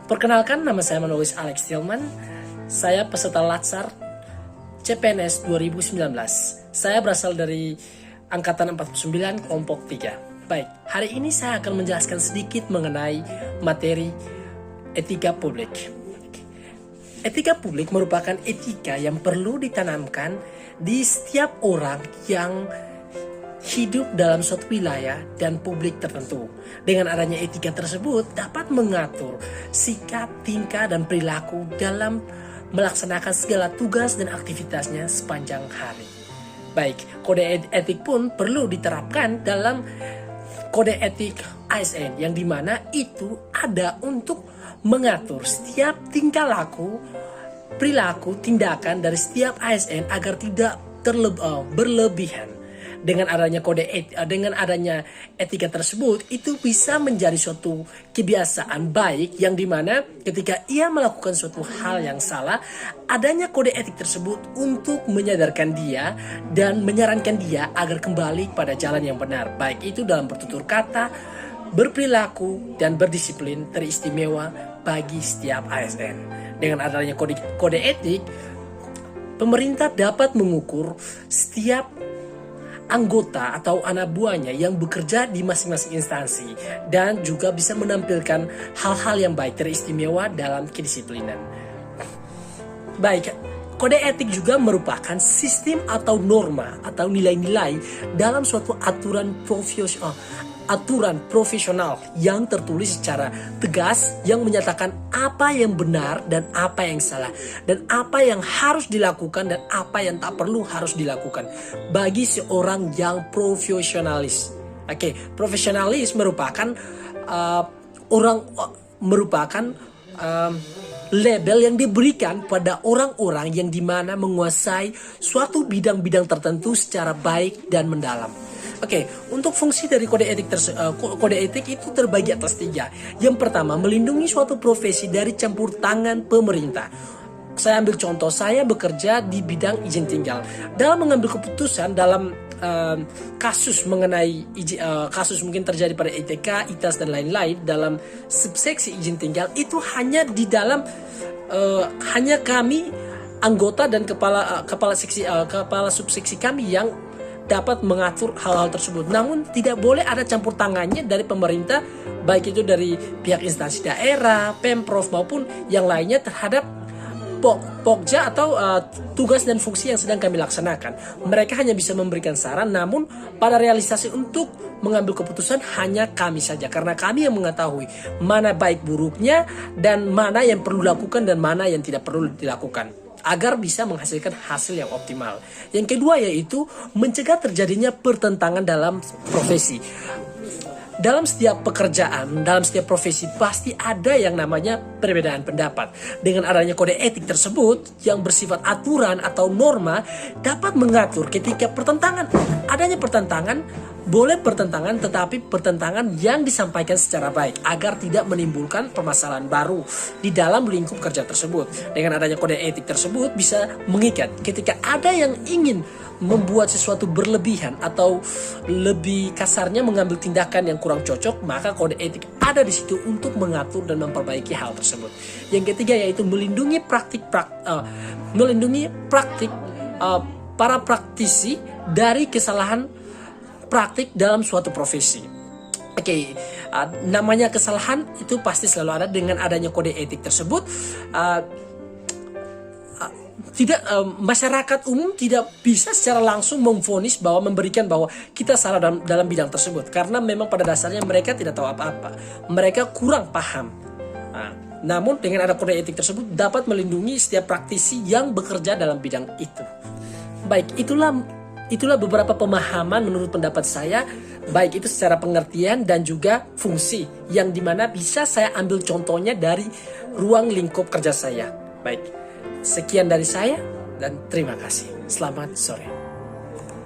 Perkenalkan, nama saya Manolis Alex Tillman. Saya peserta Latsar CPNS 2019. Saya berasal dari Angkatan 49 Kelompok 3. Baik, hari ini saya akan menjelaskan sedikit mengenai materi etika publik. Etika publik merupakan etika yang perlu ditanamkan di setiap orang yang hidup dalam suatu wilayah dan publik tertentu. Dengan adanya etika tersebut dapat mengatur sikap, tingkah, dan perilaku dalam melaksanakan segala tugas dan aktivitasnya sepanjang hari. Baik, kode etik pun perlu diterapkan dalam kode etik ASN, yang dimana itu ada untuk mengatur setiap tingkah laku, perilaku, tindakan dari setiap ASN agar tidak berlebihan. Dengan adanya etika tersebut, itu bisa menjadi suatu kebiasaan baik, yang dimana ketika ia melakukan suatu hal yang salah, adanya kode etik tersebut untuk menyadarkan dia dan menyarankan dia agar kembali pada jalan yang benar, baik itu dalam bertutur kata, berperilaku, dan berdisiplin teristimewa bagi setiap ASN. Dengan adanya kode etik, pemerintah dapat mengukur setiap anggota atau anak buahnya yang bekerja di masing-masing instansi, dan juga bisa menampilkan hal-hal yang baik teristimewa dalam kedisiplinan. Baik, kode etik juga merupakan sistem atau norma atau nilai-nilai dalam suatu aturan profesional yang tertulis secara tegas, yang menyatakan apa yang benar dan apa yang salah, dan apa yang harus dilakukan dan apa yang tak perlu harus dilakukan bagi seorang yang profesionalis. Profesionalis merupakan label yang diberikan pada orang-orang yang dimana menguasai suatu bidang-bidang tertentu secara baik dan mendalam. Untuk fungsi dari kode etik itu terbagi atas 3. Yang pertama, melindungi suatu profesi dari campur tangan pemerintah. Saya ambil contoh, saya bekerja di bidang izin tinggal. Dalam mengambil keputusan dalam kasus mengenai kasus mungkin terjadi pada ITK, ITAS, dan lain-lain dalam subseksi izin tinggal, itu hanya di dalam hanya kami anggota dan kepala subseksi kami yang dapat mengatur hal-hal tersebut. Namun tidak boleh ada campur tangannya dari pemerintah, baik itu dari pihak instansi daerah, Pemprov, maupun yang lainnya terhadap Pokja atau tugas dan fungsi yang sedang kami laksanakan. Mereka hanya bisa memberikan saran, namun pada realisasi untuk mengambil keputusan hanya kami saja, karena kami yang mengetahui mana baik buruknya dan mana yang perlu dilakukan dan mana yang tidak perlu dilakukan, agar bisa menghasilkan hasil yang optimal. Yang kedua yaitu mencegah terjadinya pertentangan dalam profesi. Dalam setiap pekerjaan, dalam setiap profesi pasti ada yang namanya perbedaan pendapat. Dengan adanya kode etik tersebut yang bersifat aturan atau norma dapat mengatur ketika adanya pertentangan, boleh pertentangan, tetapi pertentangan yang disampaikan secara baik agar tidak menimbulkan permasalahan baru di dalam lingkup kerja tersebut. Dengan adanya kode etik tersebut bisa mengikat ketika ada yang ingin membuat sesuatu berlebihan atau lebih kasarnya mengambil tindakan yang kurang cocok, maka kode etik ada di situ untuk mengatur dan memperbaiki hal tersebut. Yang ketiga yaitu melindungi para praktisi dari kesalahan praktik dalam suatu profesi. Namanya kesalahan itu pasti selalu ada. Dengan adanya kode etik tersebut, masyarakat umum tidak bisa secara langsung memvonis memberikan bahwa kita salah dalam bidang tersebut, karena memang pada dasarnya mereka tidak tahu apa-apa, mereka kurang paham. Namun dengan ada kode etik tersebut dapat melindungi setiap praktisi yang bekerja dalam bidang itu. Baik, itulah beberapa pemahaman menurut pendapat saya, baik itu secara pengertian dan juga fungsi, yang dimana bisa saya ambil contohnya dari ruang lingkup kerja saya. Baik, sekian dari saya dan terima kasih. Selamat sore.